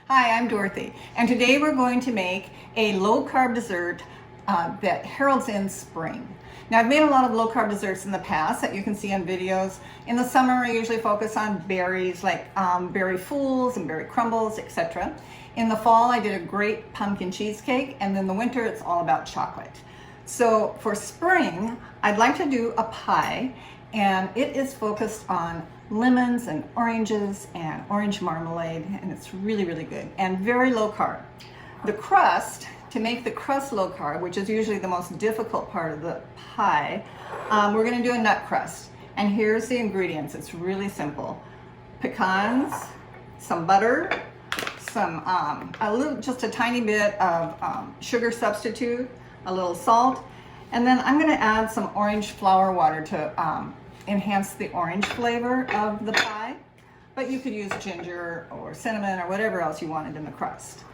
Hi, I'm Dorothy, and today we're going to make a low-carb dessert that heralds in spring. Now, I've made a lot of low-carb desserts in the past that you can see on videos. In the summer, I usually focus on berries like berry fools and berry crumbles, etc. In the fall, I did a great pumpkin cheesecake, and in the winter, it's all about chocolate. So for spring, I'd like to do a pie, and it is focused on lemons and oranges and orange marmalade, and it's really, really good and very low carb. The crust, to make the crust low carb, which is usually the most difficult part of the pie, we're going to do a nut crust. And here's the ingredients. It's really simple. Pecans, some butter, some just a tiny bit of sugar substitute, a little salt, and then I'm going to add some orange flower water to enhance the orange flavor of the pie, but you could use ginger or cinnamon or whatever else you wanted in the crust.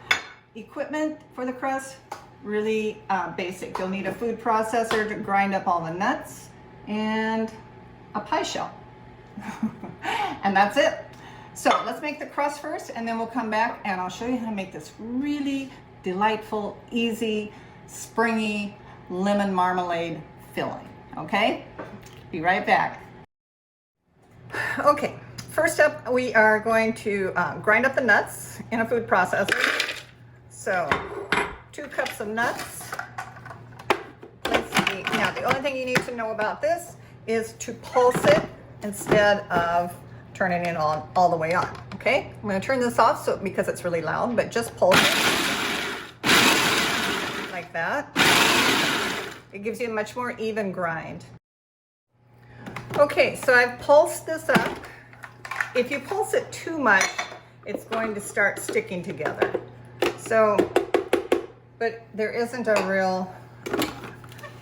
Equipment for the crust, really basic. You'll need a food processor to grind up all the nuts and a pie shell. And that's it. So let's make the crust first, and then we'll come back and I'll show you how to make this really delightful, easy, springy lemon marmalade filling. Okay? Be right back. Okay, first up we are going to grind up the nuts in a food processor. So 2 cups of nuts. Let's see. Now the only thing you need to know about this is to pulse it instead of turning it on all the way on. Okay, I'm going to turn this off because it's really loud, but just pulse it like that. It gives you a much more even grind. Okay, so I've pulsed this up. If you pulse it too much, it's going to start sticking together. So, but there isn't a real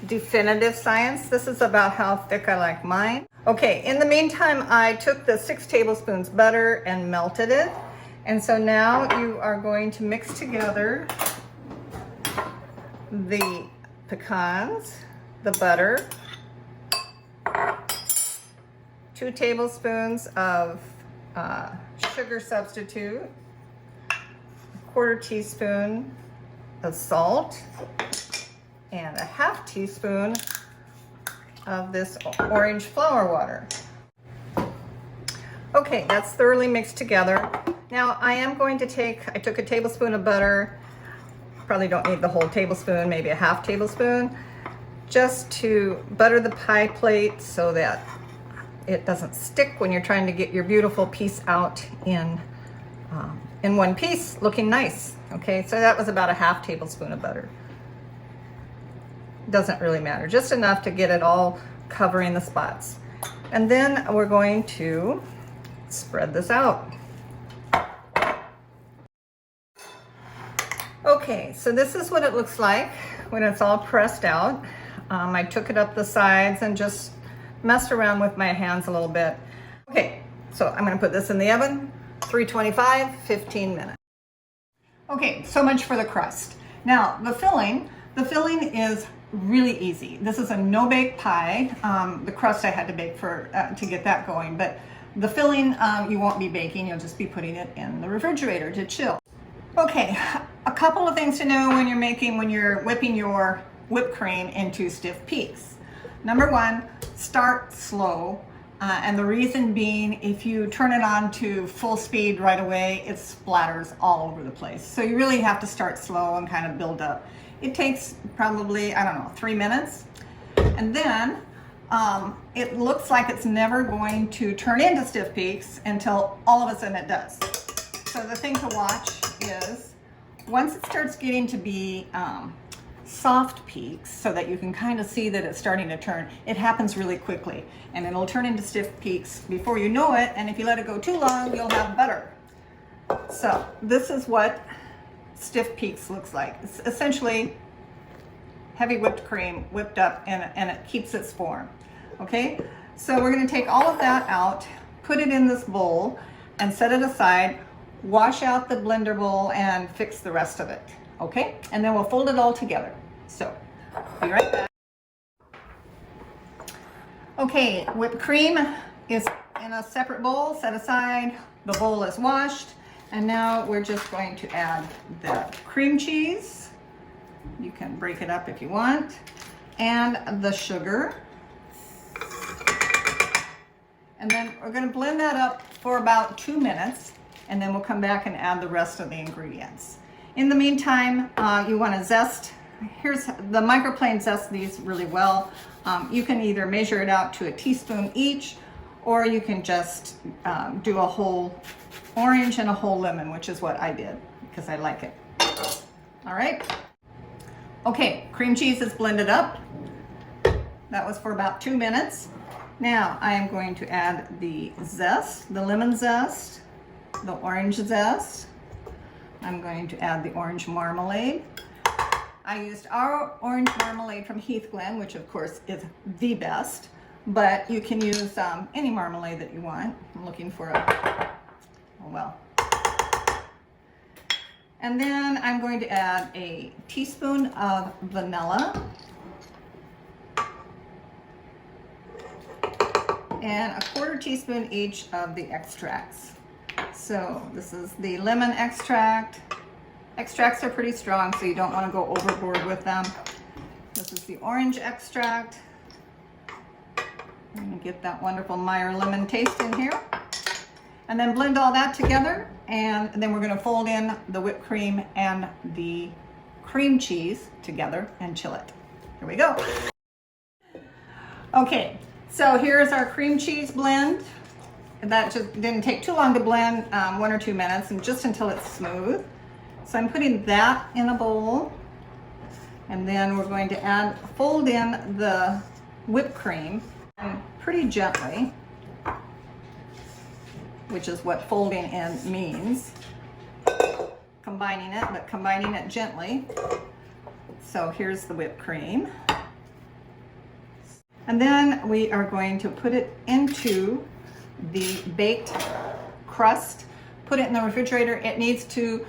definitive science. This is about how thick I like mine. Okay, in the meantime, I took the 6 tablespoons butter and melted it. And so now you are going to mix together the pecans, the butter, 2 tablespoons of sugar substitute, 1/4 teaspoon of salt, and a 1/2 teaspoon of this orange flower water. Okay, that's thoroughly mixed together. Now I am going to I took a tablespoon of butter, probably don't need the whole tablespoon, maybe a 1/2 tablespoon, just to butter the pie plate so that it doesn't stick when you're trying to get your beautiful piece out in one piece, looking nice. Okay, so that was about a 1/2 tablespoon of butter. Doesn't really matter, just enough to get it all covering the spots. And then we're going to spread this out. Okay, so this is what it looks like when it's all pressed out. I took it up the sides and just messed around with my hands a little bit. Okay, so I'm going to put this in the oven, 325, 15 minutes. Okay, so much for the crust. Now the filling is really easy. This is a no-bake pie. The crust I had to bake to get that going, but the filling you won't be baking. You'll just be putting it in the refrigerator to chill. Okay, a couple of things to know when you're whipping your whipped cream into stiff peaks. Number 1, start slow, and the reason being, if you turn it on to full speed right away, it splatters all over the place. So you really have to start slow and kind of build up. It takes probably, I don't know, 3 minutes. And then it looks like it's never going to turn into stiff peaks until all of a sudden it does. So the thing to watch is once it starts getting to be soft peaks, so that you can kind of see that it's starting to turn, it happens really quickly and it'll turn into stiff peaks before you know it, and if you let it go too long, you'll have butter. So this is what stiff peaks looks like. It's essentially heavy whipped cream whipped up, and it keeps its form. Okay, so we're going to take all of that out, put it in this bowl and set it aside, wash out the blender bowl and fix the rest of it. Okay, and then we'll fold it all together. So, be right back. Okay, whipped cream is in a separate bowl, set aside. The bowl is washed. And now we're just going to add the cream cheese. You can break it up if you want. And the sugar. And then we're going to blend that up for about 2 minutes, and then we'll come back and add the rest of the ingredients. In the meantime, you want to zest. Here's the microplane zest these really well. You can either measure it out to a teaspoon each, or you can just do a whole orange and a whole lemon, which is what I did because I like it. All right. Okay, cream cheese is blended up. That was for about 2 minutes. Now I am going to add the zest, the lemon zest, the orange zest. I'm going to add the orange marmalade. I used our orange marmalade from Heathglen, which of course is the best, but you can use any marmalade that you want. I'm looking for a, oh well. And then I'm going to add a teaspoon of vanilla. And a 1/4 teaspoon each of the extracts. So this is the lemon extract. Extracts are pretty strong, so you don't want to go overboard with them. This is the orange extract. I'm going to get that wonderful Meyer lemon taste in here. And then blend all that together, and then we're going to fold in the whipped cream and the cream cheese together and chill it. Here we go. Okay. So here's our cream cheese blend. That just didn't take too long to blend, 1 or 2 minutes, and just until it's smooth. So I'm putting that in a bowl, and then we're going to fold in the whipped cream pretty gently, which is what folding in means. Combining it, but combining it gently. So here's the whipped cream. And then we are going to put it into the baked crust. Put it in the refrigerator. It needs to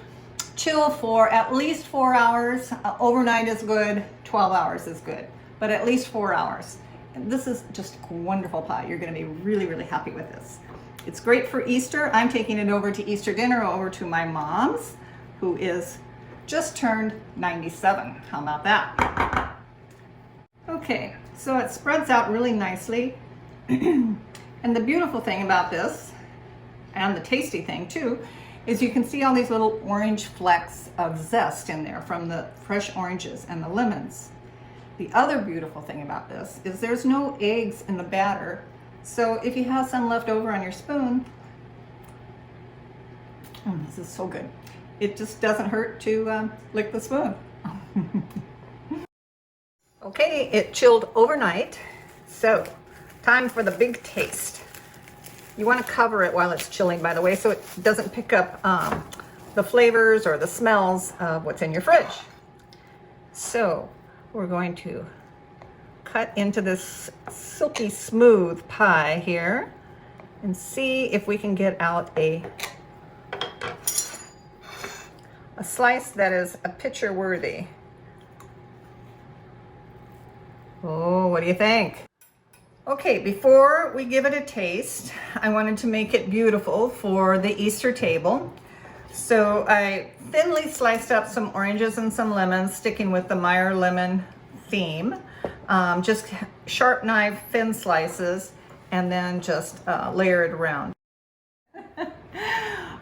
chill for at least 4 hours. Overnight is good, 12 hours is good, but at least 4 hours. And this is just a wonderful pie. You're going to be really, really happy with this. It's great for Easter. I'm taking it over to Easter dinner over to my mom's, who is just turned 97. How about that? Okay, so it spreads out really nicely. And the beautiful thing about this, and the tasty thing too, is you can see all these little orange flecks of zest in there from the fresh oranges and the lemons. The other beautiful thing about this is there's no eggs in the batter. So if you have some left over on your spoon, this is so good. It just doesn't hurt to lick the spoon. Okay, it chilled overnight, so time for the big taste. You want to cover it while it's chilling, by the way, so it doesn't pick up the flavors or the smells of what's in your fridge. So we're going to cut into this silky smooth pie here and see if we can get out a slice that is a picture worthy. Oh, what do you think? Okay, before we give it a taste, I wanted to make it beautiful for the Easter table. So I thinly sliced up some oranges and some lemons, sticking with the Meyer lemon theme. Just sharp knife, thin slices, and then just layer it around.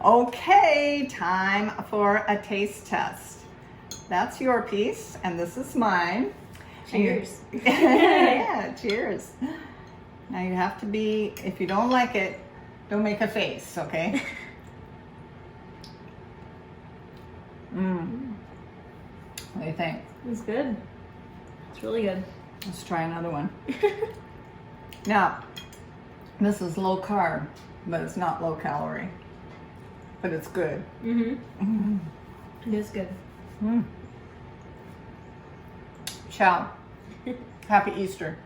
Okay, time for a taste test. That's your piece, and this is mine. Cheers. Yeah, cheers. Now you have to be, if you don't like it, don't make a face, okay? What do you think? It's good. It's really good. Let's try another one. Now, this is low carb, but it's not low calorie. But it's good. Mm-hmm. It is good. Ciao. Happy Easter.